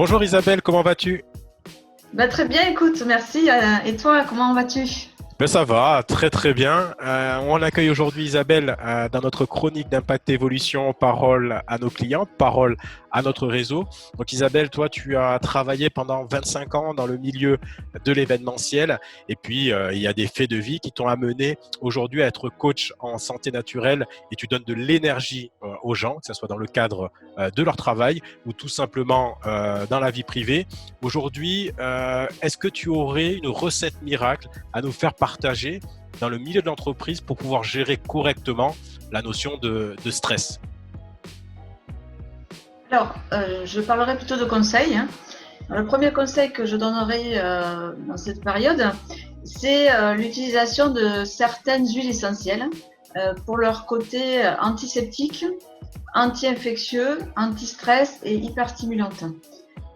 Bonjour Isabelle, comment vas-tu? Très bien, écoute, merci. Et toi, comment vas-tu? Ben ça va, très très bien. On accueille aujourd'hui Isabelle dans notre chronique d'impact évolution, parole à nos clients, parole à notre réseau. Donc Isabelle, toi tu as travaillé pendant 25 ans dans le milieu de l'événementiel et puis il y a des faits de vie qui t'ont amené aujourd'hui à être coach en santé naturelle et tu donnes de l'énergie aux gens, que ce soit dans le cadre de leur travail ou tout simplement dans la vie privée. Aujourd'hui, est-ce que tu aurais une recette miracle à nous faire partager dans le milieu de l'entreprise pour pouvoir gérer correctement la notion de stress? Alors, je parlerai plutôt de conseils, hein. Le premier conseil que je donnerai dans cette période, c'est l'utilisation de certaines huiles essentielles pour leur côté antiseptique, anti-infectieux, anti-stress et hyperstimulantes.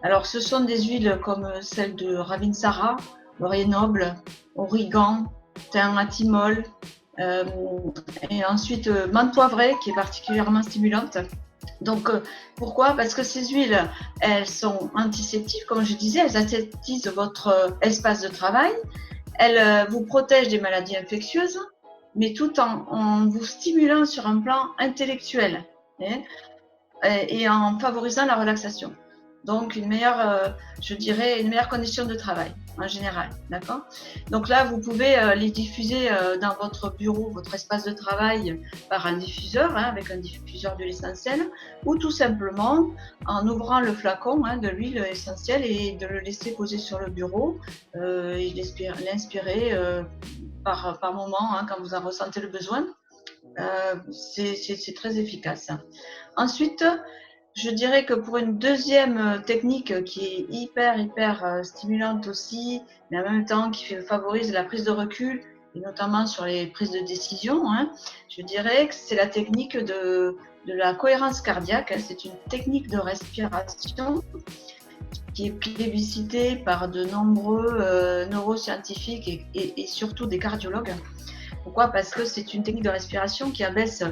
Alors, ce sont des huiles comme celle de Ravinsara, laurier noble, origan, thym à thymol, euh, et ensuite menthe poivrée qui est particulièrement stimulante. Donc, pourquoi? Parce que ces huiles, elles sont antiseptiques, comme je disais, elles aseptisent votre espace de travail, elles vous protègent des maladies infectieuses, mais tout en vous stimulant sur un plan intellectuel, hein, et en favorisant la relaxation. Donc, je dirais, une meilleure condition de travail en général. D'accord? Donc là, vous pouvez les diffuser dans votre bureau, votre espace de travail par un diffuseur, hein, avec un diffuseur d'huile essentielle, ou tout simplement en ouvrant le flacon, hein, de l'huile essentielle et de le laisser poser sur le bureau et l'inspirer par moment, hein, quand vous en ressentez le besoin. C'est très efficace. Ensuite, je dirais que pour une deuxième technique qui est hyper stimulante aussi, mais en même temps qui favorise la prise de recul, et notamment sur les prises de décision, hein, je dirais que c'est la technique de la cohérence cardiaque. C'est une technique de respiration qui est plébiscitée par de nombreux neuroscientifiques et surtout des cardiologues. Pourquoi? Parce que c'est une technique de respiration qui abaisse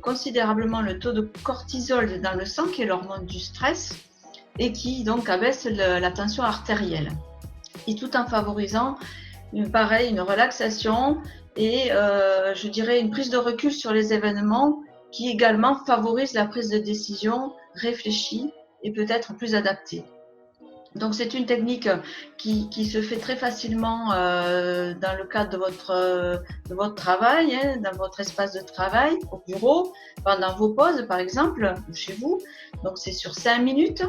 considérablement le taux de cortisol dans le sang, qui est l'hormone du stress, et qui donc abaisse la tension artérielle. Et tout en favorisant, pareil, une relaxation et je dirais une prise de recul sur les événements qui également favorise la prise de décision réfléchie et peut-être plus adaptée. Donc c'est une technique qui se fait très facilement dans le cadre de votre travail, hein, dans votre espace de travail, au bureau, pendant vos pauses par exemple, ou chez vous. Donc c'est sur 5 minutes,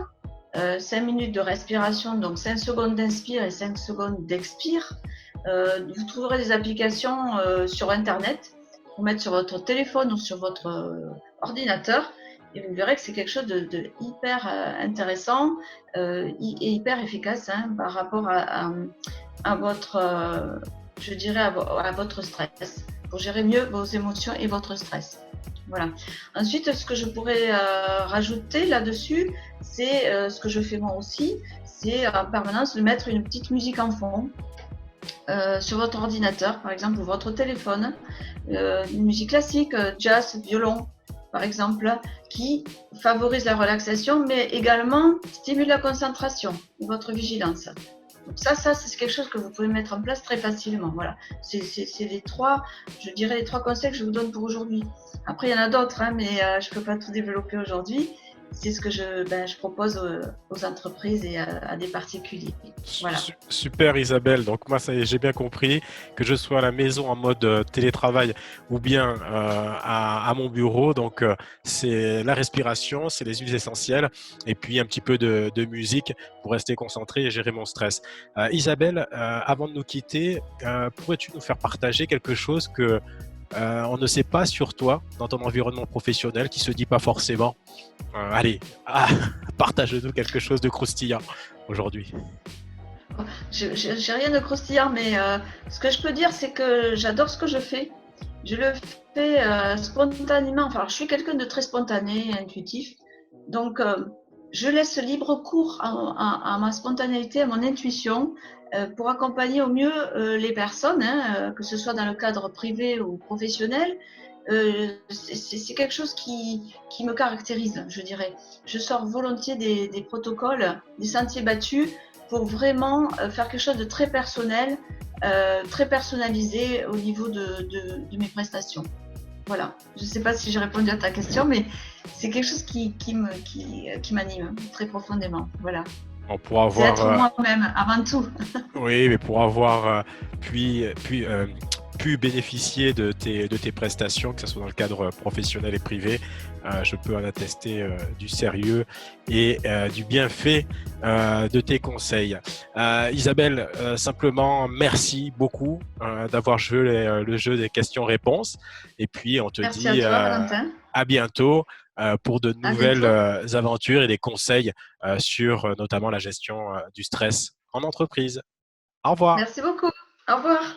5 minutes de respiration, donc 5 secondes d'inspire et 5 secondes d'expire. Vous trouverez des applications sur Internet pour mettre sur votre téléphone ou sur votre ordinateur. Et vous verrez que c'est quelque chose de hyper intéressant et hyper efficace, hein, par rapport à votre, je dirais, à votre stress, pour gérer mieux vos émotions et votre stress. Voilà. Ensuite, ce que je pourrais rajouter là-dessus, c'est ce que je fais moi aussi, c'est en permanence de mettre une petite musique en fond sur votre ordinateur, par exemple, ou votre téléphone, une musique classique, jazz, violon, par exemple, qui favorise la relaxation, mais également stimule la concentration et votre vigilance. Donc ça c'est quelque chose que vous pouvez mettre en place très facilement. Voilà, c'est les trois, je dirais les trois conseils que je vous donne pour aujourd'hui. Après, il y en a d'autres, hein, mais je ne peux pas tout développer aujourd'hui. C'est ce que je propose aux entreprises et à des particuliers. Voilà. Super Isabelle, donc moi ça y est, j'ai bien compris que je sois à la maison en mode télétravail ou bien à mon bureau, donc c'est la respiration, c'est les huiles essentielles et puis un petit peu de musique pour rester concentré et gérer mon stress. Isabelle, avant de nous quitter, pourrais-tu nous faire partager quelque chose que on ne sait pas sur toi dans ton environnement professionnel qui se dit pas forcément? Allez, partage-nous quelque chose de croustillant aujourd'hui. J'ai rien de croustillant, mais ce que je peux dire, c'est que j'adore ce que je fais. Je le fais spontanément. Enfin, je suis quelqu'un de très spontané, intuitif. Donc, je laisse libre cours à ma spontanéité, à mon intuition, pour accompagner au mieux les personnes, hein, que ce soit dans le cadre privé ou professionnel. C'est quelque chose qui me caractérise, je dirais. Je sors volontiers des protocoles, des sentiers battus pour vraiment faire quelque chose de très personnel, très personnalisé au niveau de mes prestations. Voilà. Je ne sais pas si j'ai répondu à ta question, mais c'est quelque chose qui m'anime très profondément. Voilà. On pourra C'est voir, être moi-même avant tout. oui, mais pour avoir pu bénéficier de tes prestations, que ce soit dans le cadre professionnel et privé, je peux en attester du sérieux et du bienfait de tes conseils. Isabelle, simplement, merci beaucoup d'avoir joué le jeu des questions-réponses. Et puis, on te Merci à dit toi, Valentin. à bientôt pour de À nouvelles bientôt. aventures et des conseils sur notamment la gestion du stress en entreprise. Au revoir. Merci beaucoup. Au revoir.